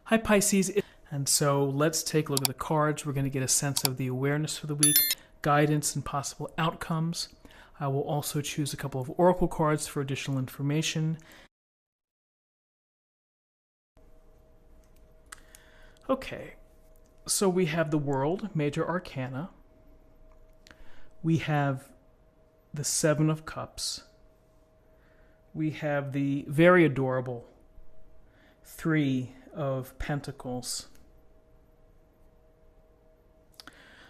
Hi Pisces, and so let's take a look at the cards. We're going to get a sense of the awareness for the week, guidance, and possible outcomes. I will also choose a couple of oracle cards for additional information. Okay, so we have the World, Major Arcana. We have the Seven of Cups. We have the very adorable Three of Pentacles.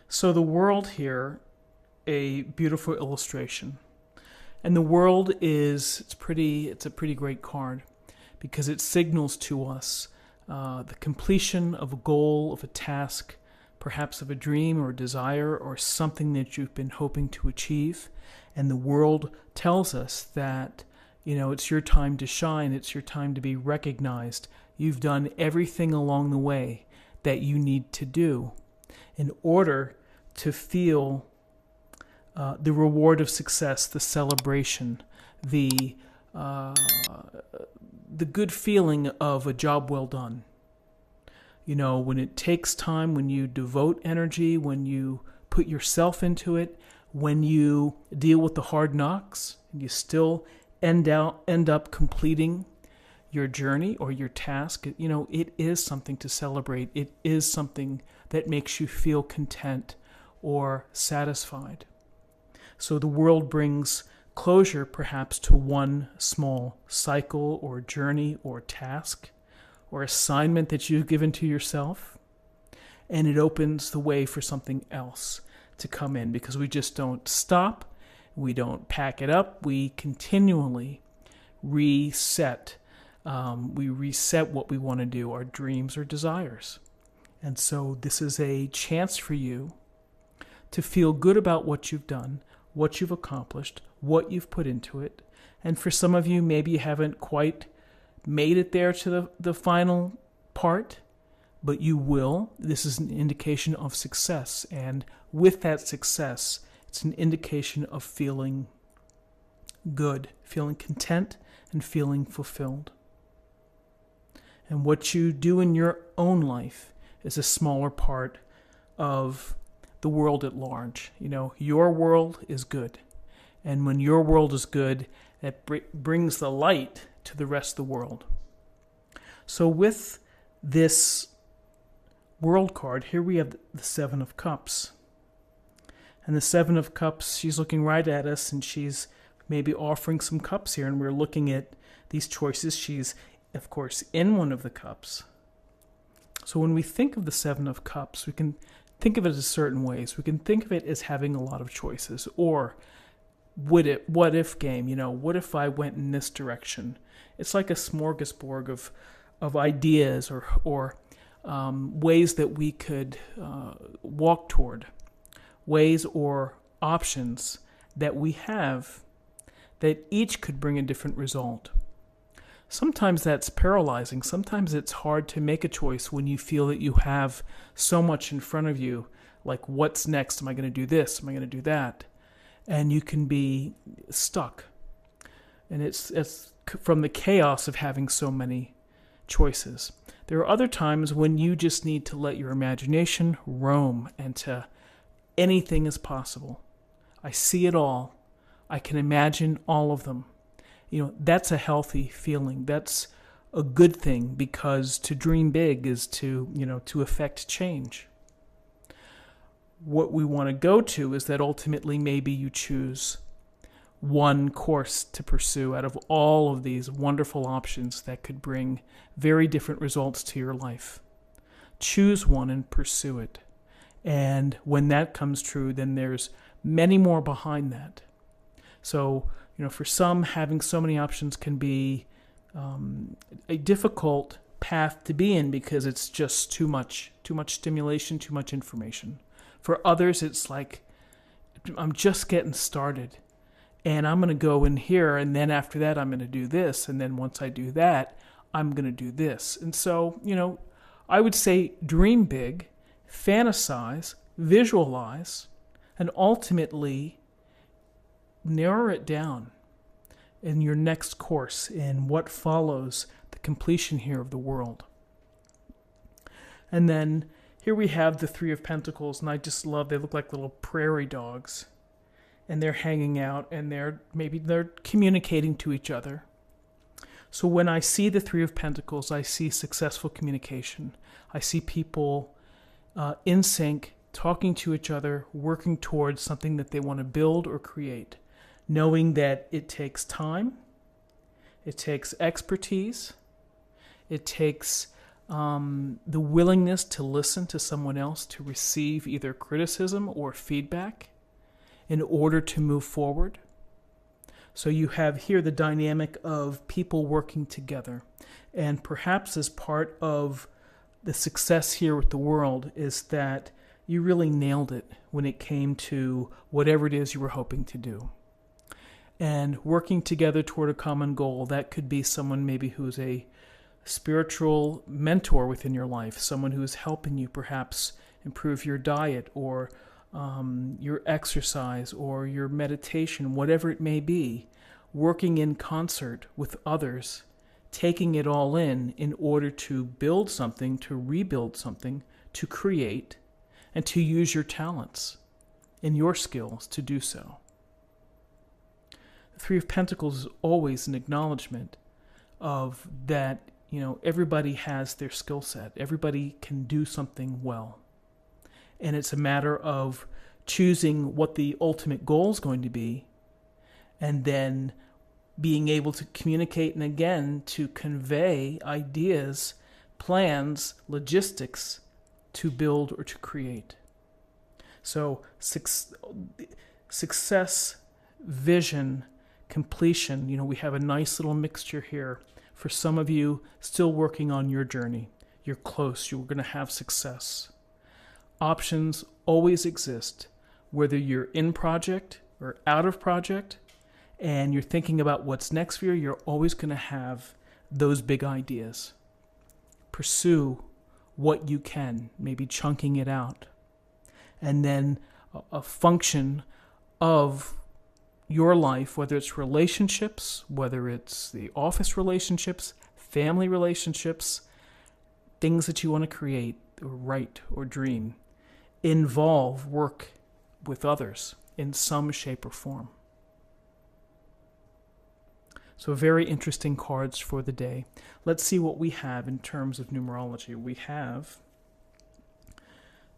So the World here, a beautiful illustration. And the World is, it's a pretty great card because it signals to us the completion of a goal, of a task, perhaps of a dream or a desire or something that you've been hoping to achieve. And the World tells us that, it's your time to shine. It's your time to be recognized. You've done everything along the way that you need to do in order to feel the reward of success, the celebration, the good feeling of a job well done. When it takes time, when you devote energy, when you put yourself into it, when you deal with the hard knocks, and you still end up completing your journey or your task, it is something to celebrate. It is something that makes you feel content or satisfied. So the World brings closure perhaps to one small cycle or journey or task or assignment that you've given to yourself, and it opens the way for something else to come in because we just don't stop, we don't pack it up, we continually reset. We reset what we want to do, our dreams or desires. And so this is a chance for you to feel good about what you've done, what you've accomplished, what you've put into it. And for some of you, maybe you haven't quite made it there to the final part, but you will. This is an indication of success. And with that success, it's an indication of feeling good, feeling content, and feeling fulfilled. And what you do in your own life is a smaller part of the world at large. Your world is good. And when your world is good, that brings the light to the rest of the world. So with this World card, here we have the Seven of Cups. And the Seven of Cups, she's looking right at us and she's maybe offering some cups here. And we're looking at these choices. She's, of course, in one of the cups. So when we think of the Seven of Cups, we can think of it as certain ways. We can think of it as having a lot of choices, or what if game, what if I went in this direction? It's like a smorgasbord of ideas or ways that we could walk toward, ways or options that we have that each could bring a different result. Sometimes that's paralyzing. Sometimes it's hard to make a choice when you feel that you have so much in front of you, like what's next? Am I going to do this? Am I going to do that? And you can be stuck. And it's from the chaos of having so many choices. There are other times when you just need to let your imagination roam and to anything is possible. I see it all. I can imagine all of them. That's a healthy feeling. That's a good thing because to dream big is to affect change. What we want to go to is that ultimately maybe you choose one course to pursue out of all of these wonderful options that could bring very different results to your life. Choose one and pursue it. And when that comes true, then there's many more behind that. So, for some, having so many options can be a difficult path to be in because it's just too much stimulation, too much information. For others, it's like, I'm just getting started and I'm going to go in here, and then after that, I'm going to do this. And then once I do that, I'm going to do this. And so, I would say dream big, fantasize, visualize, and ultimately narrow it down in your next course in what follows the completion here of the world. And then here we have the Three of Pentacles, and I just love, they look like little prairie dogs. And they're hanging out, and they're communicating to each other. So when I see the Three of Pentacles, I see successful communication. I see people in sync, talking to each other, working towards something that they want to build or create, knowing that it takes time, it takes expertise, it takes the willingness to listen to someone else, to receive either criticism or feedback in order to move forward. So you have here the dynamic of people working together. And perhaps as part of the success here with the world is that you really nailed it when it came to whatever it is you were hoping to do. And working together toward a common goal, that could be someone maybe who's a spiritual mentor within your life, someone who's helping you perhaps improve your diet or your exercise or your meditation, whatever it may be, working in concert with others, taking it all in order to build something, to rebuild something, to create, and to use your talents and your skills to do so. The Three of Pentacles is always an acknowledgement of that, everybody has their skill set. Everybody can do something well. And it's a matter of choosing what the ultimate goal is going to be, and then being able to communicate and again to convey ideas, plans, logistics to build or to create. So success, vision, completion, we have a nice little mixture here. For some of you still working on your journey, you're close, you're going to have success. Options always exist, whether you're in project or out of project, and you're thinking about what's next for you, you're always going to have those big ideas. Pursue what you can, maybe chunking it out. And then a function of your life, whether it's relationships, whether it's the office relationships, family relationships, things that you want to create or write or dream, involve work with others in some shape or form. So very interesting cards for the day. Let's see what we have in terms of numerology. We have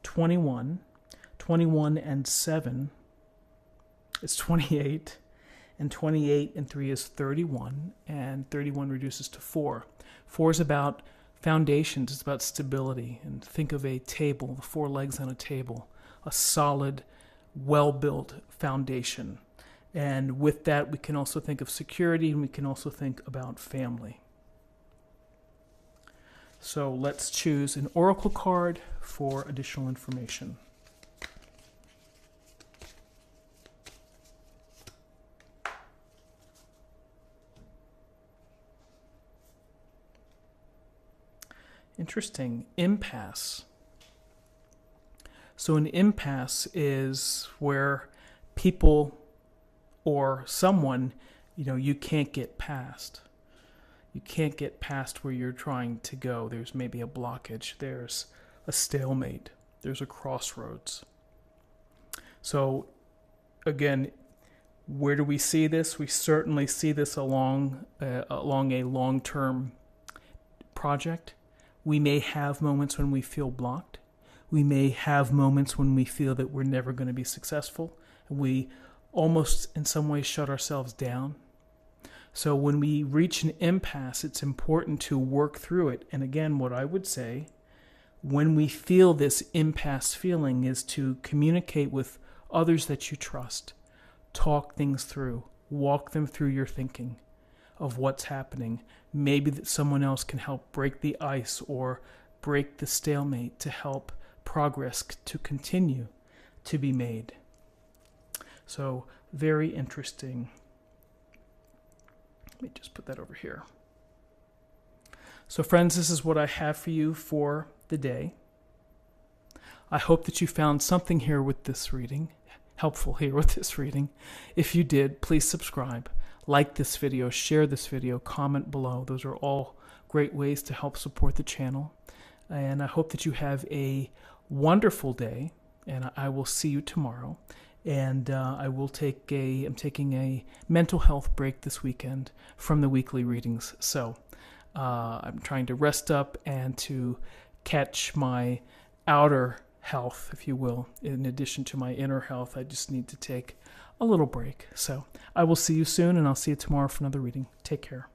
21 and 7 is 28, and 28 and 3 is 31, and 31 reduces to 4. 4 is about foundations, it's about stability, and think of a table, the 4 legs on a table, a solid, well-built foundation. And with that, we can also think of security, and we can also think about family. So let's choose an oracle card for additional information. Interesting. Impasse. So an impasse is where people or someone, you can't get past. You can't get past where you're trying to go. There's maybe a blockage. There's a stalemate. There's a crossroads. So again, where do we see this? We certainly see this along a long-term project. We may have moments when we feel blocked. We may have moments when we feel that we're never going to be successful. We almost in some ways shut ourselves down. So when we reach an impasse, it's important to work through it. And again, what I would say, when we feel this impasse feeling, is to communicate with others that you trust. Talk things through. Walk them through your thinking of what's happening. Maybe that someone else can help break the ice or break the stalemate to help progress to continue to be made. So very interesting. Let me just put that over here. So friends, this is what I have for you for the day. I hope that you found something here with this reading, helpful here with this reading. If you did, please subscribe, like this video, share this video, comment below. Those are all great ways to help support the channel. And I hope that you have a wonderful day, and I will see you tomorrow. And I'm taking a mental health break this weekend from the weekly readings. So I'm trying to rest up and to catch my outer health, if you will. In addition to my inner health, I just need to take a little break. So I will see you soon, and I'll see you tomorrow for another reading. Take care.